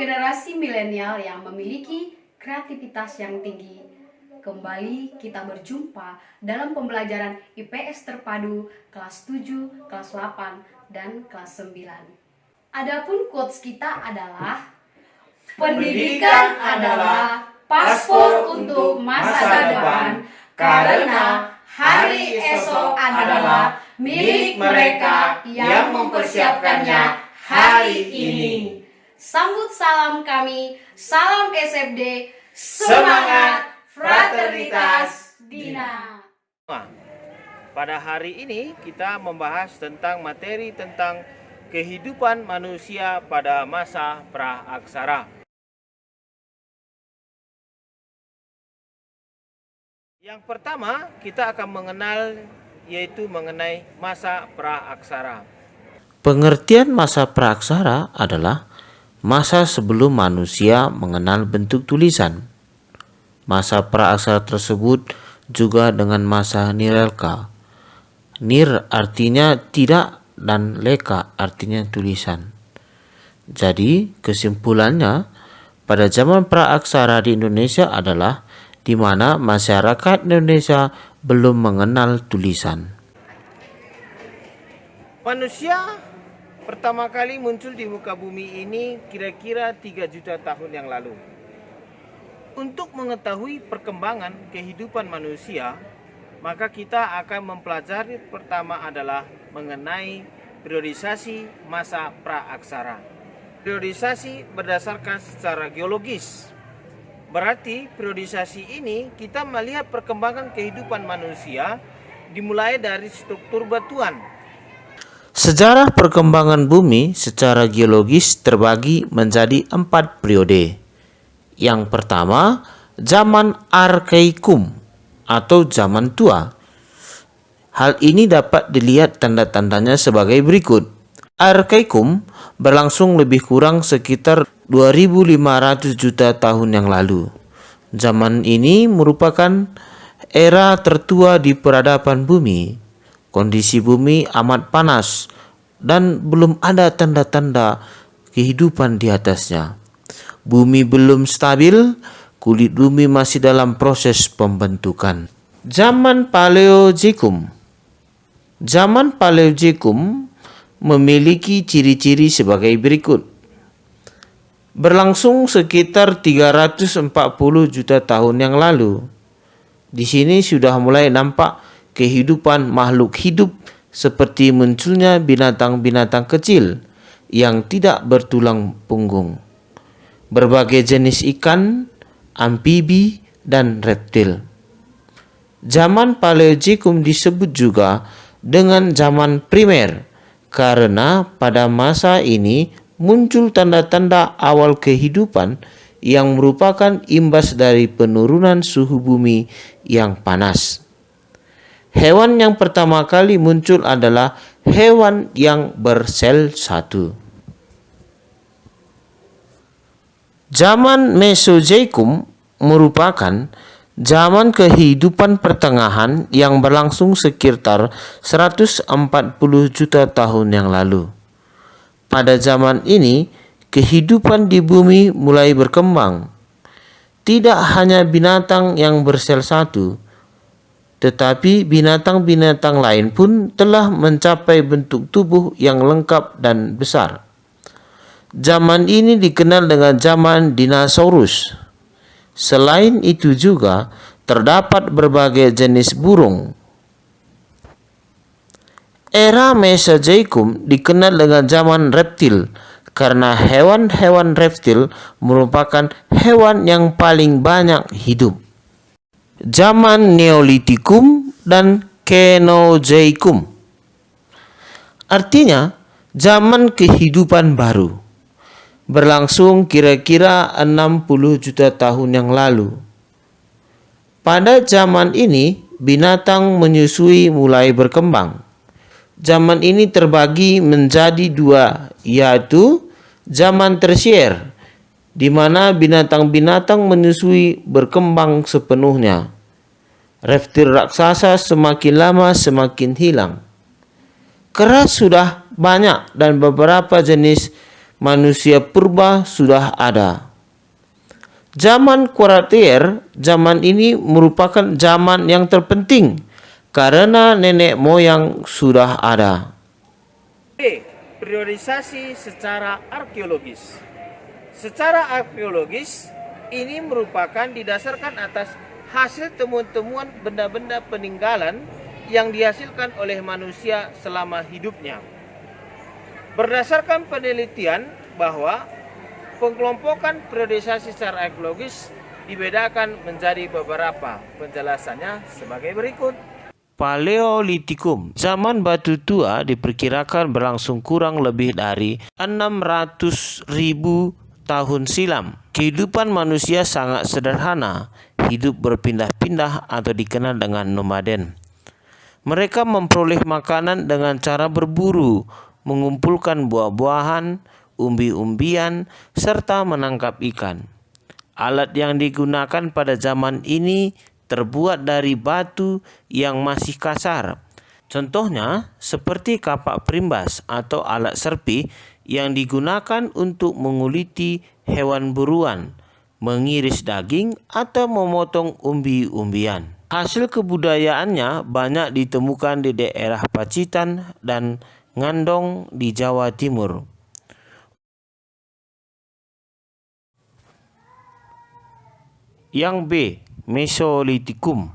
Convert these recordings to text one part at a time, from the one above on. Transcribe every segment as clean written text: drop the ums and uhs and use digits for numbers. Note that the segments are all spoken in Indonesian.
generasi milenial yang memiliki kreativitas yang tinggi. Kembali kita berjumpa dalam pembelajaran IPS terpadu kelas 7, kelas 8, dan kelas 9. Adapun quotes kita adalah pendidikan adalah paspor untuk masa depan karena hari esok adalah milik mereka yang mempersiapkannya hari ini. Sambut salam kami, salam SFD, semangat fraternitas Dina. Pada hari ini kita membahas tentang materi tentang kehidupan manusia pada masa praaksara. Yang pertama kita akan mengenal yaitu mengenai masa praaksara. Pengertian masa praaksara adalah masa sebelum manusia mengenal bentuk tulisan. Masa praaksara tersebut juga dengan masa nirelka. Nir artinya tidak dan leka artinya tulisan. Jadi kesimpulannya pada zaman praaksara di Indonesia adalah di mana masyarakat Indonesia belum mengenal tulisan. Manusia pertama kali muncul di muka bumi ini kira-kira 3 juta tahun yang lalu. Untuk mengetahui perkembangan kehidupan manusia, maka kita akan mempelajari pertama adalah mengenai periodisasi masa praaksara. Periodisasi berdasarkan secara geologis. Berarti periodisasi ini kita melihat perkembangan kehidupan manusia dimulai dari struktur batuan. Sejarah perkembangan bumi secara geologis terbagi menjadi 4 periode. Yang pertama, zaman Arkaikum atau zaman tua. Hal ini dapat dilihat tanda-tandanya sebagai berikut. Arkaikum berlangsung lebih kurang sekitar 2500 juta tahun yang lalu. Zaman ini merupakan era tertua di peradaban bumi. Kondisi bumi amat panas dan belum ada tanda-tanda kehidupan di atasnya. Bumi belum stabil, kulit bumi masih dalam proses pembentukan. Zaman Paleozoikum. Zaman Paleozoikum memiliki ciri-ciri sebagai berikut. Berlangsung sekitar 340 juta tahun yang lalu. Di sini sudah mulai nampak kehidupan makhluk hidup seperti munculnya binatang-binatang kecil yang tidak bertulang punggung, berbagai jenis ikan, amfibi, dan reptil. Zaman Paleozoikum disebut juga dengan zaman primer karena pada masa ini muncul tanda-tanda awal kehidupan yang merupakan imbas dari penurunan suhu bumi yang panas. Hewan yang pertama kali muncul adalah hewan yang bersel satu. Zaman Mesozoikum merupakan zaman kehidupan pertengahan yang berlangsung sekitar 140 juta tahun yang lalu. Pada zaman ini, kehidupan di bumi mulai berkembang. Tidak hanya binatang yang bersel satu, tetapi binatang-binatang lain pun telah mencapai bentuk tubuh yang lengkap dan besar. Zaman ini dikenal dengan zaman dinosaurus. Selain itu juga terdapat berbagai jenis burung. Era Mesozoikum dikenal dengan zaman reptil karena hewan-hewan reptil merupakan hewan yang paling banyak hidup. Zaman Neolitikum dan Kenozoikum. Artinya, zaman kehidupan baru. Berlangsung kira-kira 60 juta tahun yang lalu. Pada zaman ini, binatang menyusui mulai berkembang. Zaman ini terbagi menjadi 2, yaitu zaman tersier, di mana binatang-binatang menyusui berkembang sepenuhnya. Reptil raksasa semakin lama semakin hilang. Kera sudah banyak dan beberapa jenis manusia purba sudah ada. Zaman Kuartier, zaman ini merupakan zaman yang terpenting karena nenek moyang sudah ada. B. Priorisasi secara arkeologis. Secara arkeologis, ini merupakan didasarkan atas hasil temuan-temuan benda-benda peninggalan yang dihasilkan oleh manusia selama hidupnya. Berdasarkan penelitian bahwa pengelompokan priorisasi secara arkeologis dibedakan menjadi beberapa. Penjelasannya sebagai berikut. Paleolitikum, zaman batu tua diperkirakan berlangsung kurang lebih dari 600.000 tahun silam. Kehidupan manusia sangat sederhana, hidup berpindah-pindah atau dikenal dengan nomaden. Mereka memperoleh makanan dengan cara berburu, mengumpulkan buah-buahan, umbi-umbian, serta menangkap ikan. Alat yang digunakan pada zaman ini terbuat dari batu yang masih kasar. Contohnya seperti kapak primbas atau alat serpi yang digunakan untuk menguliti hewan buruan, mengiris daging atau memotong umbi-umbian. Hasil kebudayaannya banyak ditemukan di daerah Pacitan dan Ngandong di Jawa Timur. Yang B. Mesolitikum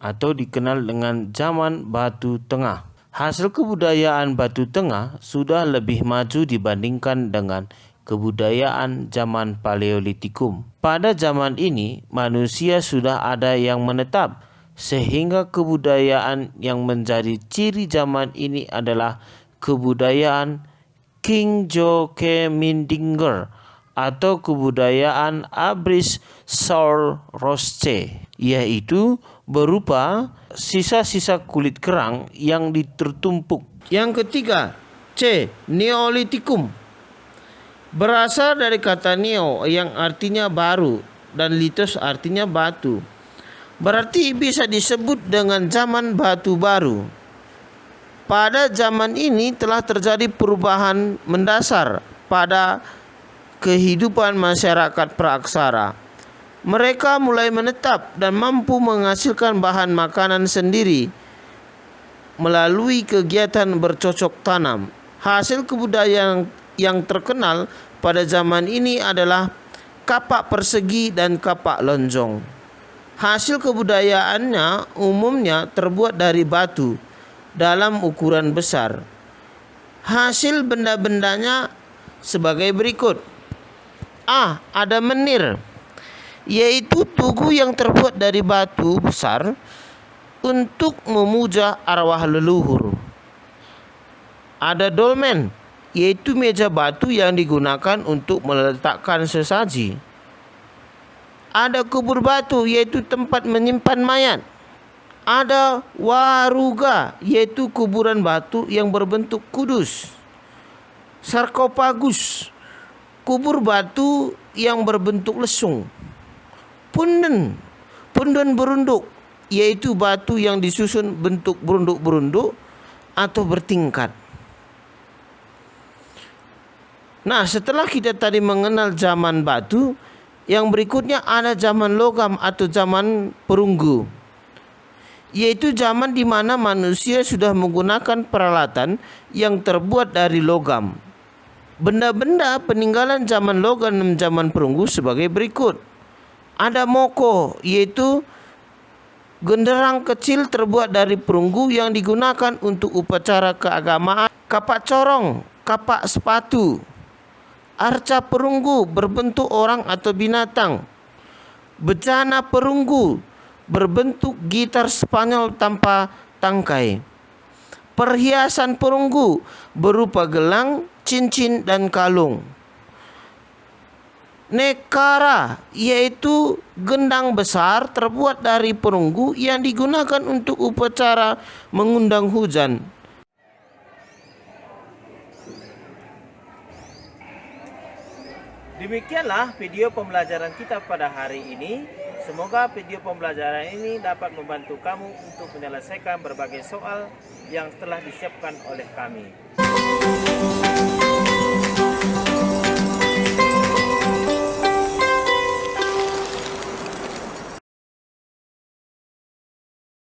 atau dikenal dengan zaman Batu Tengah. Hasil kebudayaan Batu Tengah sudah lebih maju dibandingkan dengan kebudayaan zaman Paleolitikum. Pada zaman ini, manusia sudah ada yang menetap, sehingga kebudayaan yang menjadi ciri zaman ini adalah kebudayaan Kingjokemindinger atau kebudayaan Abris Saurosce, yaitu berupa sisa-sisa kulit kerang yang tertumpuk. Yang ketiga, C. Neolitikum. Berasal dari kata neo yang artinya baru dan litos artinya batu. Berarti bisa disebut dengan zaman batu baru. Pada zaman ini telah terjadi perubahan mendasar pada kehidupan masyarakat praaksara. Mereka mulai menetap dan mampu menghasilkan bahan makanan sendiri melalui kegiatan bercocok tanam. Hasil kebudayaan yang terkenal pada zaman ini adalah kapak persegi dan kapak lonjong. Hasil kebudayaannya umumnya terbuat dari batu dalam ukuran besar. Hasil benda-bendanya sebagai berikut. A. Ada menir, yaitu tugu yang terbuat dari batu besar untuk memuja arwah leluhur. Ada dolmen, yaitu meja batu yang digunakan untuk meletakkan sesaji. Ada kubur batu, yaitu tempat menyimpan mayat. Ada waruga, yaitu kuburan batu yang berbentuk kudus. Sarkofagus, kubur batu yang berbentuk lesung. Punden berunduk, yaitu batu yang disusun bentuk berunduk-berunduk atau bertingkat. Nah, setelah kita tadi mengenal zaman batu, yang berikutnya ada zaman logam atau zaman perunggu, yaitu zaman di mana manusia sudah menggunakan peralatan yang terbuat dari logam. Benda-benda peninggalan zaman logam dan zaman perunggu sebagai berikut. Ada moko, yaitu genderang kecil terbuat dari perunggu yang digunakan untuk upacara keagamaan. Kapak corong, kapak sepatu. Arca perunggu berbentuk orang atau binatang. Bejana perunggu berbentuk gitar Spanyol tanpa tangkai. Perhiasan perunggu berupa gelang, cincin, dan kalung. Nekara, yaitu gendang besar terbuat dari perunggu yang digunakan untuk upacara mengundang hujan. Demikianlah video pembelajaran kita pada hari ini. Semoga video pembelajaran ini dapat membantu kamu untuk menyelesaikan berbagai soal yang telah disiapkan oleh kami.